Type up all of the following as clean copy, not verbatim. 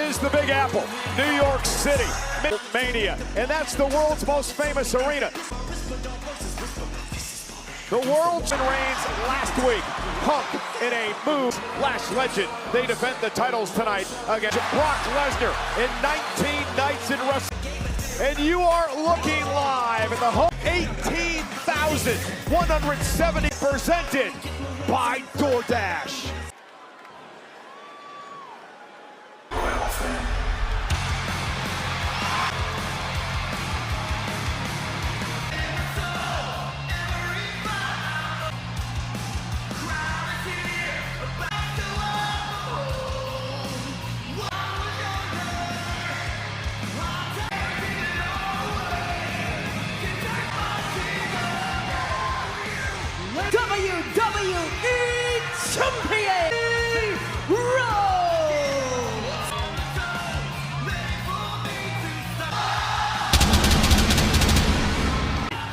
is the Big Apple, New York City, Mania, and that's the world's most famous arena. The world's in reigns last week. Punk in a move. Lash legend. They defend the titles tonight against Brock Lesnar in 19 nights in wrestling. And you are looking live at the home 18,170 presented by DoorDash. WWE Champion Rose!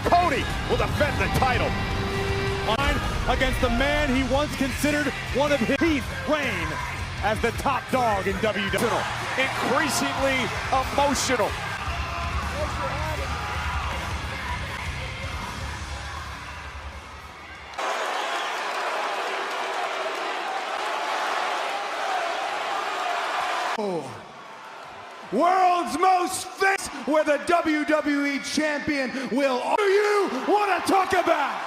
Cody will defend the title. Against the man he once considered one of his teeth, reign as the top dog in WWE. Increasingly emotional. World's most famous, where the WWE Champion will. Do you want to talk about?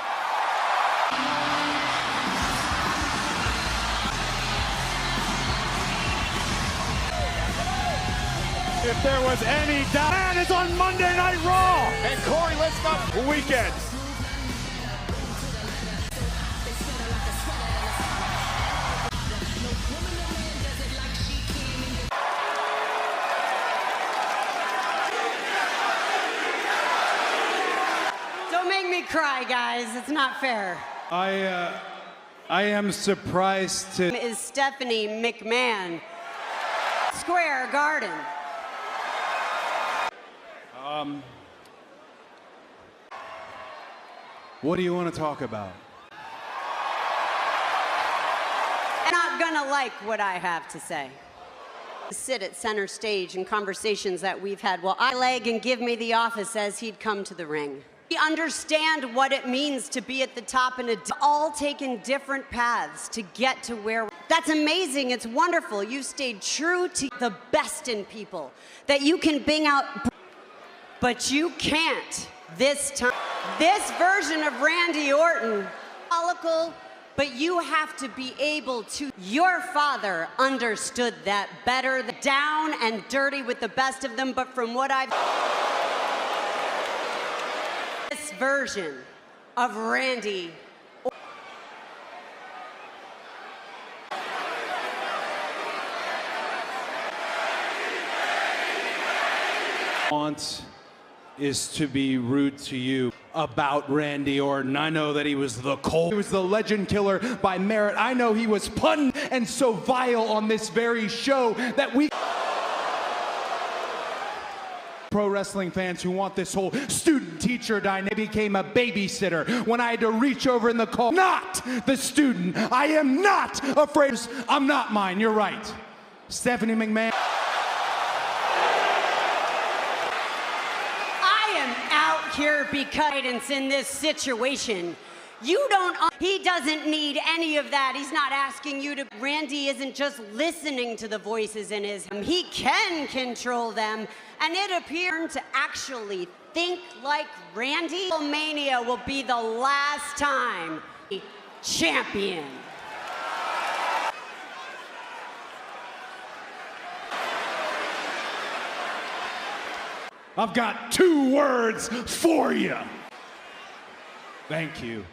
If there was any doubt, man, it's on Monday Night Raw. And Corey, let's not weekend. Don't make me cry, guys. It's not fair. I am surprised to. Is Stephanie McMahon. Square Garden. What do you want to talk about? I'm not gonna like what I have to say. Sit at center stage in conversations that we've had while I leg and give me the office as he'd come to the ring. We understand what it means to be at the top and all taken different paths to get to where. That's amazing, it's wonderful. You stayed true to the best in people, that you can bring out, but you can't this time. This version of Randy Orton, follicle, but you have to be able to. Your father understood that better, down and dirty with the best of them, but from what I've. This version of Randy. Wants is to be rude to you about Randy Orton. I know that he was the Cole. He was the legend killer by merit. I know he was pun and so vile on this very show that we. Pro wrestling fans who want this whole student-teacher dynamic became a babysitter when I had to reach over in the call. Not the student. I am not afraid. I'm not mine. You're right. Stephanie McMahon. Here because in this situation, he doesn't need any of that. He's not asking you to. Randy isn't just listening to the voices in his head. He can control them, and it appears to actually think like Randy. Mania will be the last time champion. I've got 2 words for you. Thank you.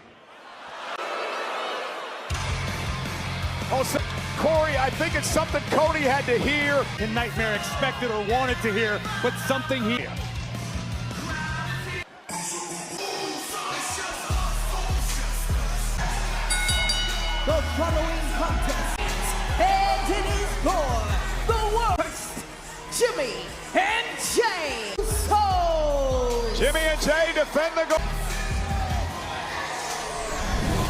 Also, Corey, I think it's something Cody had to hear. And Nightmare expected or wanted to hear, but something he. The following contest, and it is for the worst Jimmy and Jay. Jimmy and Jay defend the goal.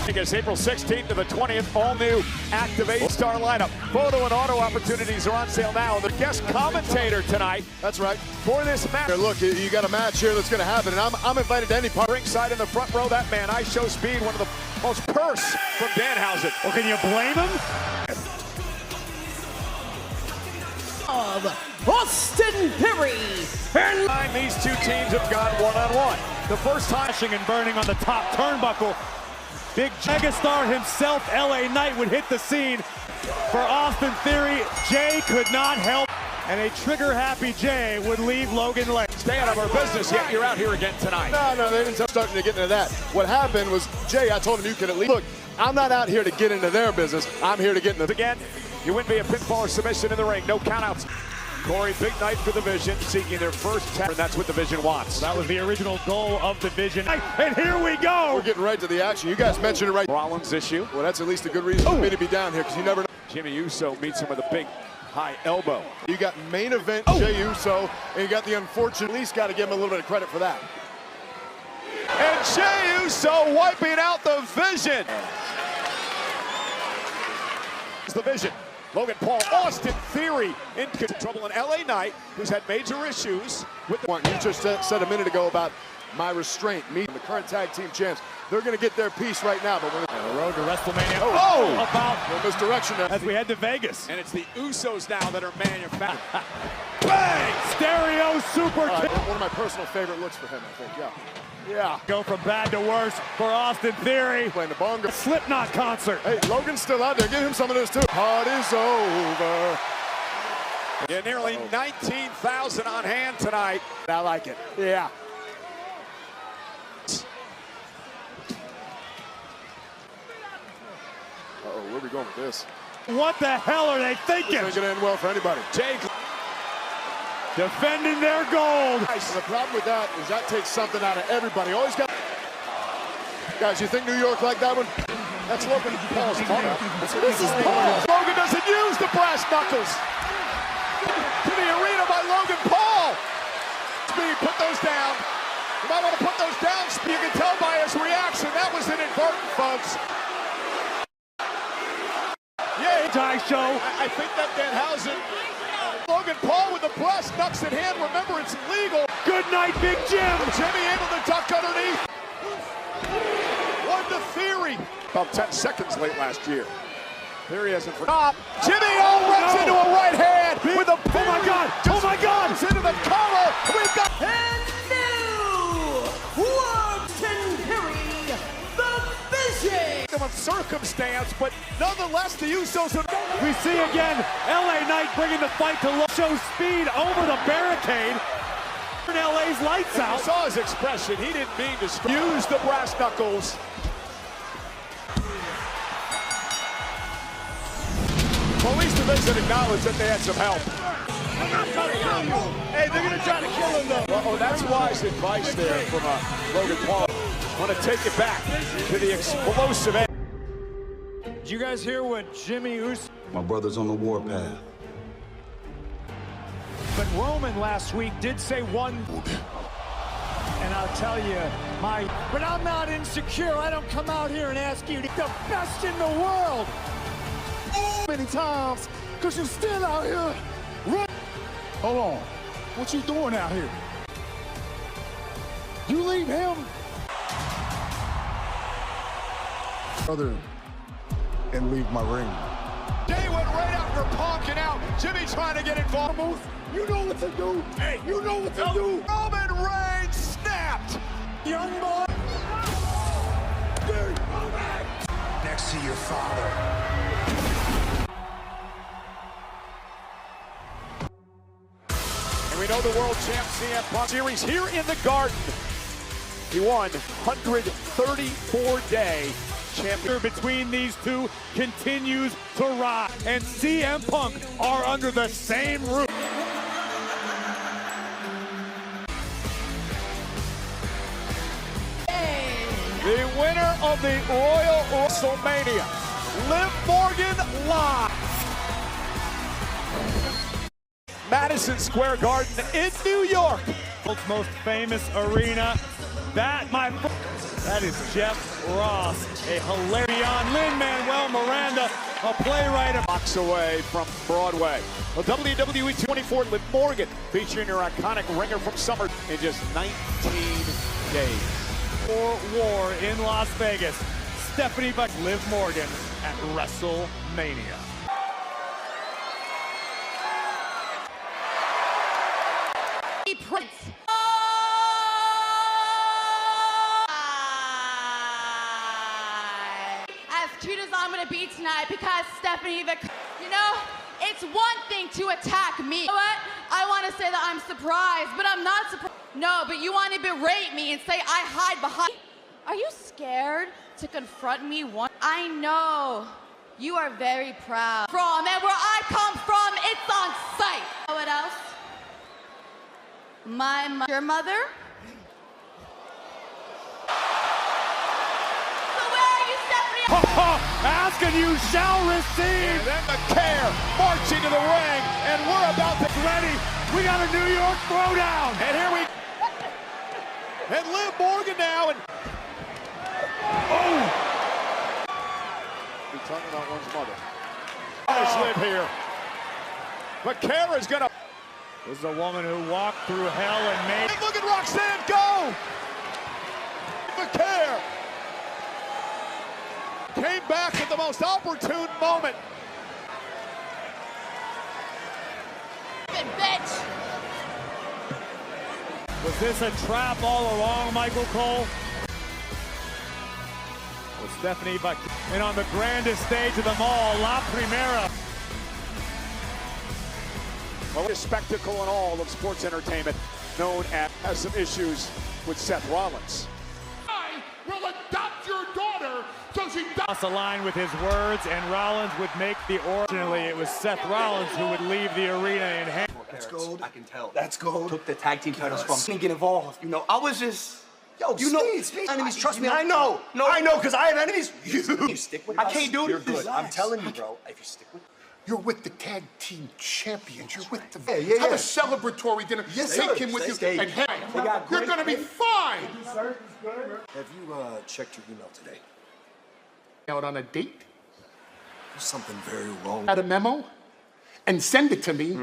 It's April 16th to the 20th, all new Activate Star lineup. Photo and auto opportunities are on sale now. The guest commentator tonight, that's right, for this match. Here, look, you got a match here that's going to happen, and I'm invited to any part. Ringside in the front row, that man, I show speed, one of the most purse from Danhausen. Well, can you blame him? Of Austin Theory. And these two teams have gone one-on-one. The first time. And burning on the top turnbuckle. Big megastar himself, LA Knight, would hit the scene. For Austin Theory, Jay could not help. And a trigger-happy Jay would leave Logan late. Stay out of our business, yet you're out here again tonight. No, they didn't start to get into that. What happened was, Jay, I told him you could at least, look, I'm not out here to get into their business. I'm here to get into Again, you win via pinfall or submission in the ring. No countouts. Corey, big night for the Vision, seeking their first tap, and that's what the Vision wants. That was the original goal of the Vision. And here we go! We're getting right to the action. You guys mentioned it right. Rollins issue. Well, that's at least a good reason for me to be down here, because you never know. Jimmy Uso meets him with a big high elbow. You got main event Jey Uso, and you got the unfortunate, at least got to give him a little bit of credit for that. And Jey Uso wiping out the Vision. It's the Vision. Logan Paul, Austin Theory in trouble, in LA Knight, who's had major issues with the You just said a minute ago about my restraint, me and the current tag team champs. They're going to get their piece right now, but when The road to WrestleMania. about misdirection As we head to Vegas. And it's the Usos now that are manufactured. Bang! Stereo super kick. one of my personal favorite looks for him, I think, yeah. Go from bad to worse for Austin Theory. Playing the bongo. Slipknot concert. Hey, Logan's still out there. Give him some of this, too. Party's over. Yeah, nearly 19,000 on hand tonight. I like it. Yeah. Uh-oh, where are we going with this? What the hell are they thinking? This ain't going to end well for anybody. Jake Defending their gold. And the problem with that is that takes something out of everybody. Always got... Guys, you think New York like that one? That's Logan Paul's fault. This is Paul. Logan doesn't use the brass knuckles. To the arena by Logan Paul. Speed, put those down. You might want to put those down. You can tell by his reaction that was inadvertent, folks. Yeah, Show. I think that Danhausen, Logan Paul with the brass knucks in hand. Remember, it's legal. Good night, Big Jim. Jimmy able to duck underneath. One to Theory. About 10 seconds late last year. Theory hasn't forgotten. Jimmy runs into a right hand with a... Oh my God! Oh my God! Into the collar. We've got... And new Austin Theory, the Vision. of circumstance, but nonetheless, the Usos are... We see again LA Knight bringing the fight to show speed over the barricade. LA's lights out. You saw his expression. He didn't mean to use the brass knuckles. Police division acknowledged that they had some help. Hey, they're going to try to kill him, though. Oh, that's wise advice there from Logan Paul. Want to take it back to the explosive end. Did you guys hear what Jimmy Uso? My brother's on the warpath. But Roman last week did say one. And I'll tell you, but I'm not insecure. I don't come out here and ask you to be the best in the world. Many times, because you're still out here. Run. Hold on. What you doing out here? You leave him. Brother, and leave my ring. Jay went right after Punk and out. Jimmy trying to get involved. You know what to do. Hey, you know what to do. Roman Reigns snapped. Young boy. Next to your father. And we know the world champ CM Punk series here in the Garden. He won 134-day champion. Between these two continues to rise, and CM Punk are under the same roof. The winner of the Royal WrestleMania, Liv Morgan live. Madison Square Garden in New York. World's most famous arena. That, my friend. That is Jeff Ross, a hilarious beyond Lin-Manuel Miranda, a playwright. Box away from Broadway. Well, WWE 24 Liv Morgan featuring her iconic ringer from Summer in just 19 days. For War in Las Vegas. Stephanie Buck, Liv Morgan at WrestleMania. Prince. As cute as I'm gonna be tonight, because Stephanie, you know, it's one thing to attack me. You know what? I want to say that I'm surprised, but I'm not surprised. No, but you want to berate me and say I hide behind. Are you scared to confront me once? I know you are very proud. And where I come from, it's on sight. You know what else? Your mother? So where are you, Stephanie? Ask and you shall receive. And then the care marching to the ring, and we're about to Ready. We got a New York throwdown. And here we and Liv Morgan now, and we're talking about one's mother. There's Liv here. But Kara's gonna. This is a woman who walked through hell and made. And look at Roxanne go! McCare came back at the most opportune moment. Bitch! Was this a trap all along, Michael Cole? With Stephanie Buck. And on the grandest stage of them all, La Primera. Well, a spectacle in all of sports entertainment, known as has some issues with Seth Rollins. I will adopt your daughter so she does. Ross aligned with his words, and Rollins would make the originally. It was Seth Rollins who would leave the arena in hand. That's gold. I can tell. That's gold. Took the tag team titles from me. Get involved. You know, I was just. Yo, you know, enemies. Trust me. I know. No, I know, because I have enemies. You stick with us. I can't do it. You're good. I'm telling you, bro. If you stick with. You're with the tag team champions. You're with the. Yeah. Have a celebratory dinner. Yes, sir. Take him with you. Stay. And hey, you're gonna be fine. Have you checked your email today? Out on a date? There's something very wrong. Add a memo and send it to me.